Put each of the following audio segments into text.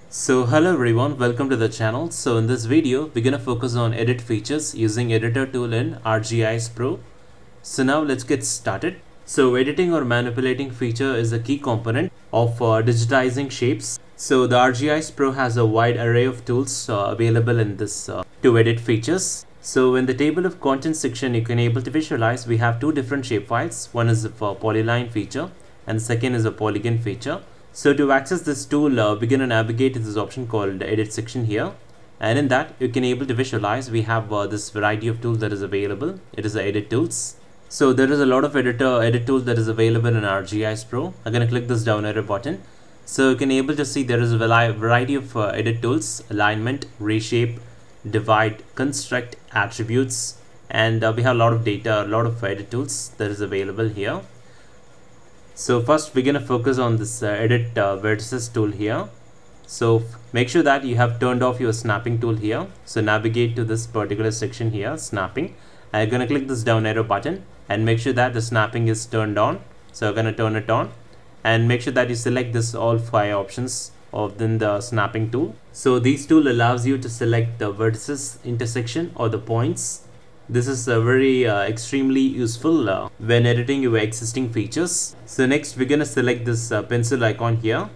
So hello everyone, welcome to the channel. So in this video, we're gonna focus on edit features using editor tool in ArcGIS Pro. So now let's get started. So editing or manipulating feature is a key component of digitizing shapes. So the ArcGIS Pro has a wide array of tools available in this to edit features. So in the table of contents section, you can able to visualize we have two different shapefiles. One is for polyline feature and the second is a polygon feature. So to access this tool, we're going to navigate to this option called edit section here, and in that you can able to visualize we have this variety of tools that is available. It is the edit tools. So there is a lot of edit tools that is available in ArcGIS Pro. I'm going to click this down arrow button. So you can able to see there is a variety of edit tools: alignment, reshape, divide, construct, attributes, and we have a lot of data, a lot of edit tools that is available here. So first we're going to focus on this edit vertices tool here. So make sure that you have turned off your snapping tool here. So navigate to this particular section here, snapping. I'm going to click this down arrow button and make sure that the snapping is turned on. So I'm going to turn it on and make sure that you select this all 5 options within the snapping tool. So this tool allows you to select the vertices, intersection or the points. This is very extremely useful when editing your existing features. So next we're going to select this pencil icon here.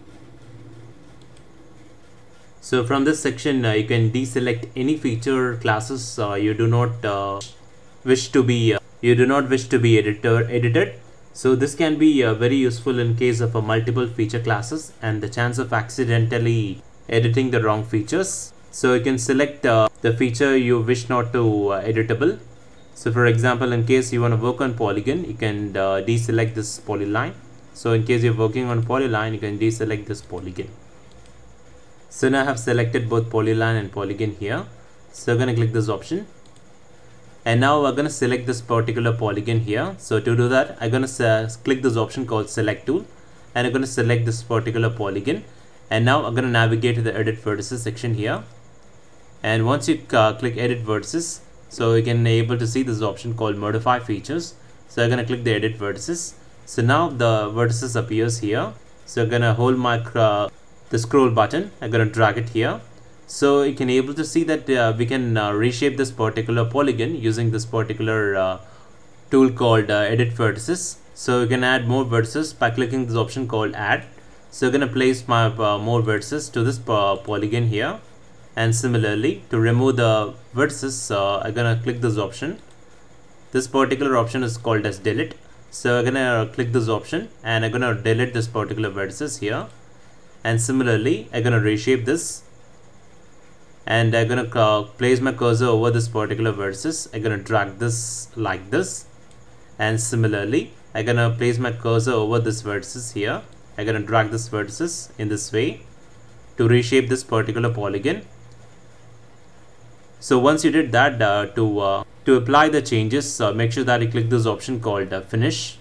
So from this section you can deselect any feature classes you do not wish to be edited. So this can be very useful in case of multiple feature classes and the chance of accidentally editing the wrong features. So you can select the feature you wish not to editable. So for example, in case you want to work on polygon, you can deselect this polyline. So in case you're working on polyline, you can deselect this polygon. So now I have selected both polyline and polygon here. So I'm going to click this option. And now we're going to select this particular polygon here. So to do that, I'm going to click this option called select tool. And I'm going to select this particular polygon. And now I'm going to navigate to the edit vertices section here. And once you click edit vertices, so you can able to see this option called modify features. So I'm going to click the edit vertices. So now the vertices appears here. So I'm going to hold my the scroll button. I'm going to drag it here. So you can able to see that we can reshape this particular polygon using this particular tool called edit vertices. So you can add more vertices by clicking this option called add. So I'm going to place my more vertices to this polygon here. And similarly, to remove the vertices, I'm going to click this option. This particular option is called as delete. So I'm going to click this option and I'm going to delete this particular vertices here. And similarly, I'm going to reshape this. And I'm going to place my cursor over this particular vertices. I'm going to drag this like this. And similarly, I'm going to place my cursor over this vertices here. I'm going to drag this vertices in this way to reshape this particular polygon. So once you did that, to apply the changes, make sure that you click this option called finish.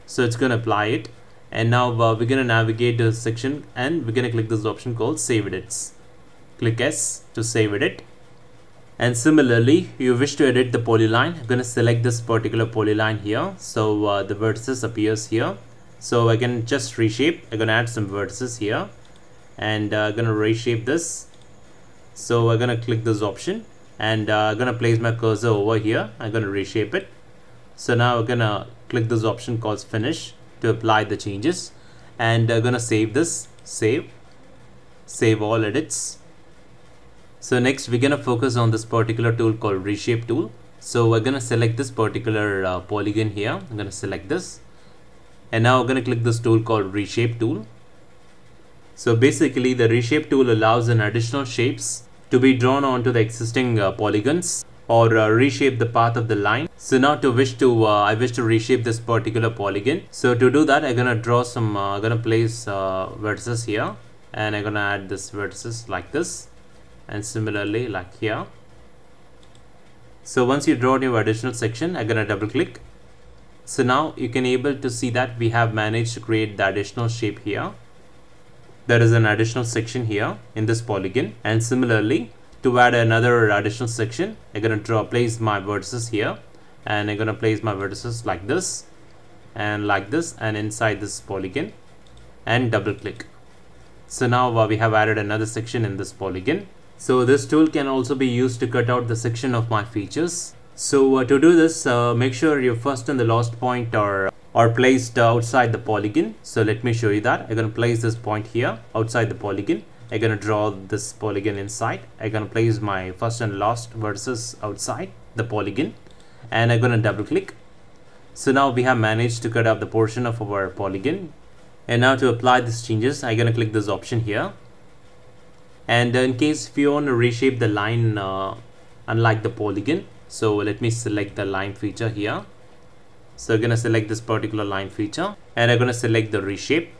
So it's going to apply it. And now we're going to navigate to this section and we're going to click this option called save edits. Click S to save edit. And similarly, you wish to edit the polyline. I'm going to select this particular polyline here. So the vertices appears here. So I can just reshape. I'm going to add some vertices here. And I'm going to reshape this. So I'm going to click this option. And I'm going to place my cursor over here. I'm going to reshape it. So now I'm going to click this option called finish to apply the changes. And I'm going to save this. Save all edits. So next we're going to focus on this particular tool called reshape tool. So we're going to select this particular polygon here. I'm going to select this. And now I'm going to click this tool called reshape tool. So basically the reshape tool allows an additional shapes to be drawn onto the existing polygons or reshape the path of the line. So now I wish to reshape this particular polygon. So to do that, I'm gonna draw some I'm gonna place vertices here, and I'm gonna add this vertices like this, and similarly like here. So once you draw your additional section, I'm gonna double click. So now you can able to see that we have managed to create the additional shape here. There is an additional section here in this polygon, and similarly to add another additional section, I'm going to place my vertices here, and I'm going to place my vertices like this and inside this polygon, and double click. So now we have added another section in this polygon. So this tool can also be used to cut out the section of my features. So to do this, make sure your first and the last point are placed outside the polygon. So let me show you that. I'm going to place this point here outside the polygon. I'm going to draw this polygon inside. I'm going to place my first and last vertices outside the polygon, and I'm going to double click. So now we have managed to cut out the portion of our polygon. And now to apply these changes, I'm going to click this option here. And in case if you want to reshape the line unlike the polygon, so let me select the line feature here. So I'm going to select this particular line feature, and I'm going to select the reshape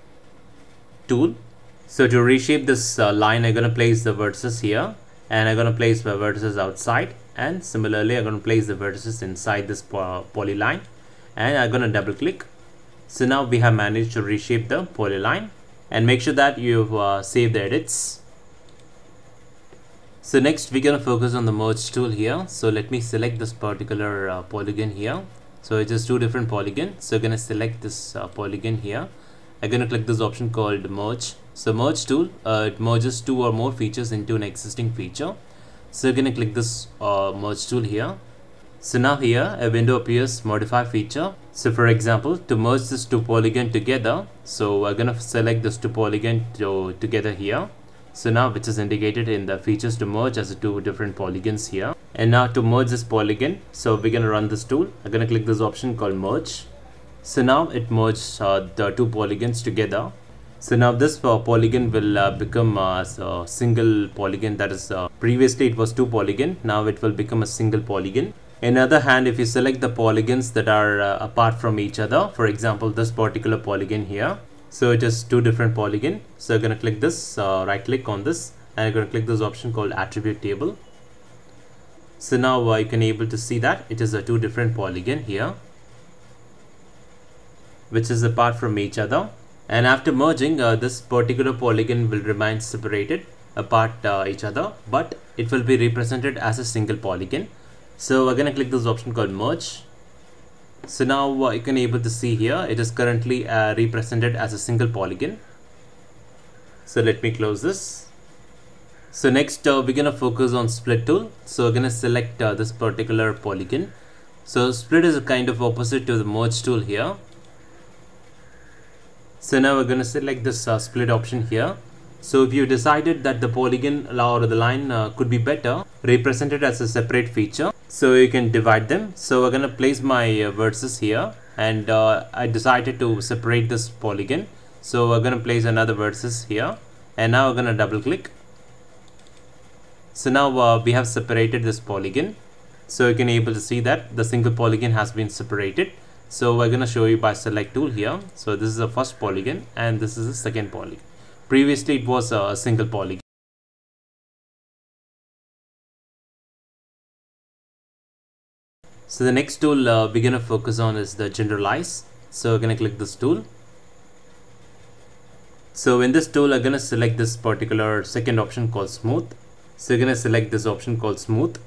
tool. So to reshape this line, I'm going to place the vertices here, and I'm going to place my vertices outside, and similarly I'm going to place the vertices inside this polyline, and I'm going to double click. So now we have managed to reshape the polyline, and make sure that you've saved the edits. So next we're going to focus on the merge tool here. So let me select this particular polygon here. So it's just two different polygons. So I'm going to select this polygon here. I'm going to click this option called merge. So merge tool, it merges two or more features into an existing feature. So I'm going to click this merge tool here. So now here a window appears, modify feature. So for example, to merge this two polygon together, so we're going to select this two polygon together here. So now which is indicated in the features to merge as two different polygons here. And now to merge this polygon, so we're going to run this tool. I'm going to click this option called merge. So now it merged the two polygons together. So now this polygon will become a single polygon. That is previously it was two polygon. Now it will become a single polygon. On the other hand, if you select the polygons that are apart from each other, for example this particular polygon here, so it is two different polygon. So I'm going to click this, right click on this, and I'm going to click this option called attribute table. So now you can able to see that it is a two different polygon here, which is apart from each other. And after merging, this particular polygon will remain separated apart each other, but it will be represented as a single polygon. So we're going to click this option called merge. So now you can able to see here it is currently represented as a single polygon. So let me close this. So next we're going to focus on split tool. So we're going to select this particular polygon. So split is a kind of opposite to the merge tool here. So now we're going to select this split option here. So if you decided that the polygon or the line could be better represented as a separate feature, so you can divide them. So we're going to place my vertices here, and I decided to separate this polygon. So we're going to place another vertices here, and now we're going to double click. So now we have separated this polygon. So you can able to see that the single polygon has been separated. So we're going to show you by select tool here. So this is the first polygon, and this is the second polygon. Previously it was a single polygon. So the next tool we're going to focus on is the generalize. So we're going to click this tool. So in this tool I'm going to select this particular second option called smooth. So you're going to select this option called smooth.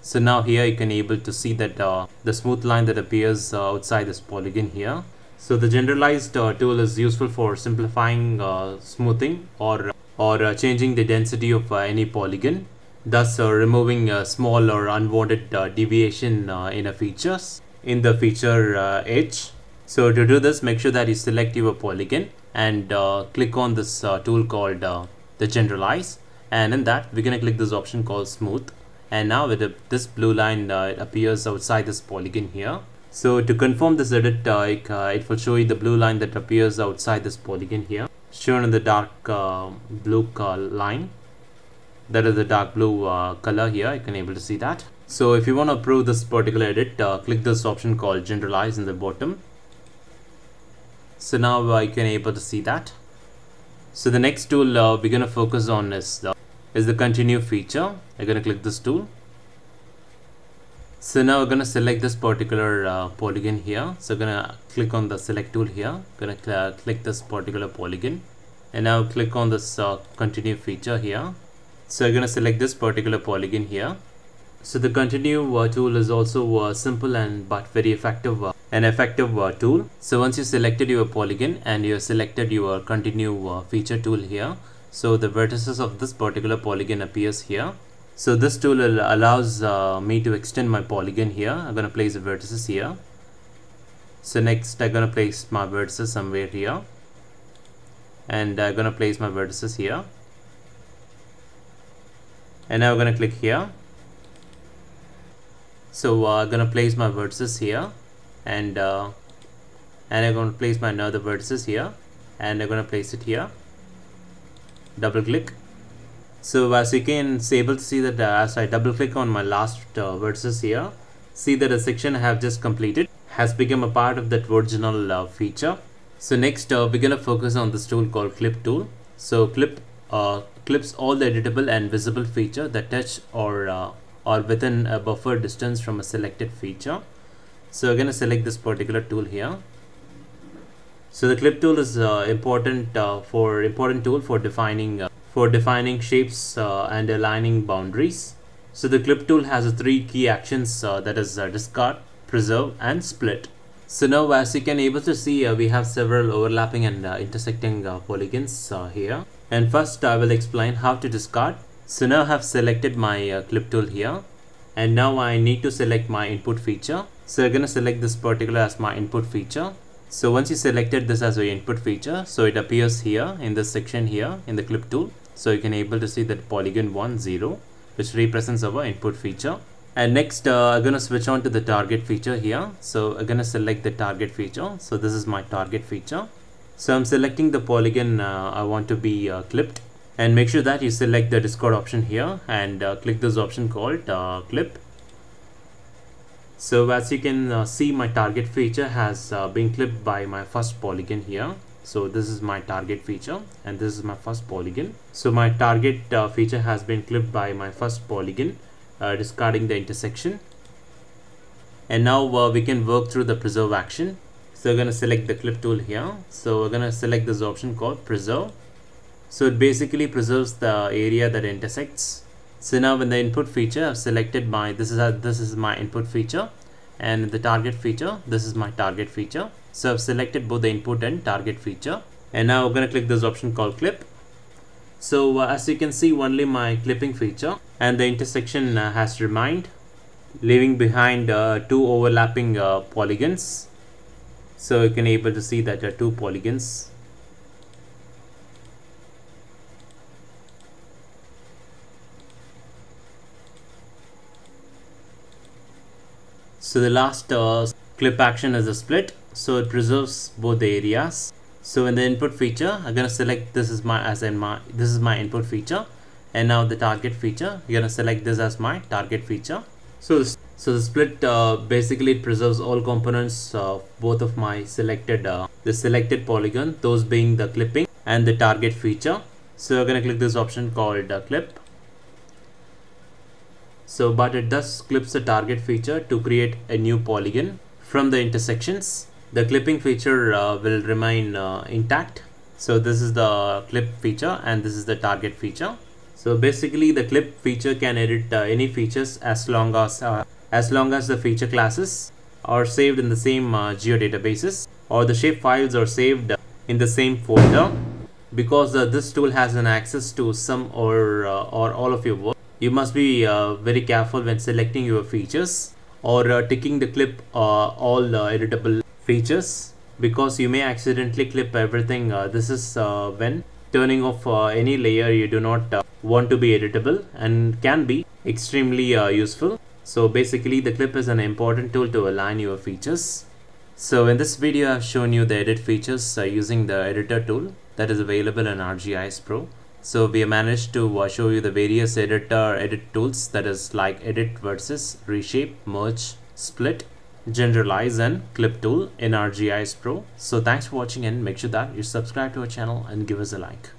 So now here you can able to see that the smooth line that appears outside this polygon here. So the generalized tool is useful for simplifying smoothing or changing the density of any polygon, thus removing small or unwanted deviation in a features in the feature edge. So to do this, make sure that you select your polygon and click on this tool called the generalize, and in that we're going to click this option called smooth. And now with this blue line appears outside this polygon here. So to confirm this edit, it will show you the blue line that appears outside this polygon here, shown in the dark blue line. That is the dark blue color here. You can able to see that. So if you want to approve this particular edit, click this option called generalize in the bottom. So now you can able to see that. So the next tool we're going to focus on is the continue feature. I'm going to click this tool. So now we're going to select this particular polygon here. So I'm going to click on the select tool here. Going to click this particular polygon, and now click on this continue feature here. So I'm going to select this particular polygon here. So the continue tool is also simple and but very effective tool. So once you selected your polygon and you selected your continue feature tool here, So the vertices of this particular polygon appears here. So this tool allows me to extend my polygon here. I'm going to place the vertices here. So next I'm going to place my vertices somewhere here, and I'm going to place my vertices here, and now I'm going to click here. So I'm going to place my vertices here, and I'm going to place my another vertices here, and I'm going to place it here. Double click. So as you can able to see that as I double click on my last vertices here, see that a section I have just completed has become a part of that original feature. So next we're going to focus on this tool called Clip tool. So Clip clips all the editable and visible feature that touch or within a buffer distance from a selected feature. So we're going to select this particular tool here. So the Clip tool is important tool for defining shapes and aligning boundaries. So the Clip tool has three key actions, that is discard, preserve, and split. So now as you can able to see, we have several overlapping and intersecting polygons here. And first I will explain how to discard. So now I have selected my Clip tool here, and now I need to select my input feature. So I'm going to select this particular as my input feature. So once you selected this as your input feature, so it appears here in this section here in the Clip tool. So you can able to see that polygon 1, 0, which represents our input feature. And next I'm going to switch on to the target feature here. So I'm going to select the target feature. So this is my target feature. So I'm selecting the polygon I want to be clipped, and make sure that you select the discard option here and click this option called clip. So as you can see, my target feature has been clipped by my first polygon here. So this is my target feature and this is my first polygon. So my target feature has been clipped by my first polygon, discarding the intersection. And now we can work through the preserve action. So we're going to select the Clip tool here. So we're going to select this option called preserve. So it basically preserves the area that intersects. So now in the input feature, I've selected my this is my input feature, and the target feature, this is my target feature. So I've selected both the input and target feature, and now we're going to click this option called clip. So as you can see, only my clipping feature and the intersection has remained, leaving behind two overlapping polygons. So you can able to see that there are two polygons. So the last clip action is a split. So it preserves both the areas. So in the input feature, I'm gonna select this is my this is my input feature, and now the target feature, you're gonna select this as my target feature. So the split basically preserves all components of both of my selected the selected polygon, those being the clipping and the target feature. So we're gonna click this option called clip. So but it does clips the target feature to create a new polygon from the intersections. The clipping feature will remain intact. So this is the clip feature and this is the target feature. So basically the clip feature can edit any features as long as the feature classes are saved in the same geodatabases, or the shape files are saved in the same folder. Because this tool has an access to some or all of your work, you must be very careful when selecting your features or ticking the clip all editable features, because you may accidentally clip everything. This is when turning off any layer you do not want to be editable, and can be extremely useful. So basically the clip is an important tool to align your features. So in this video I've shown you the edit features using the editor tool that is available in ArcGIS Pro. So we have managed to show you the various edit tools, that is like edit, vertices, reshape, merge, split, generalize, and clip tool in ArcGIS Pro. So thanks for watching, and make sure that you subscribe to our channel and give us a like.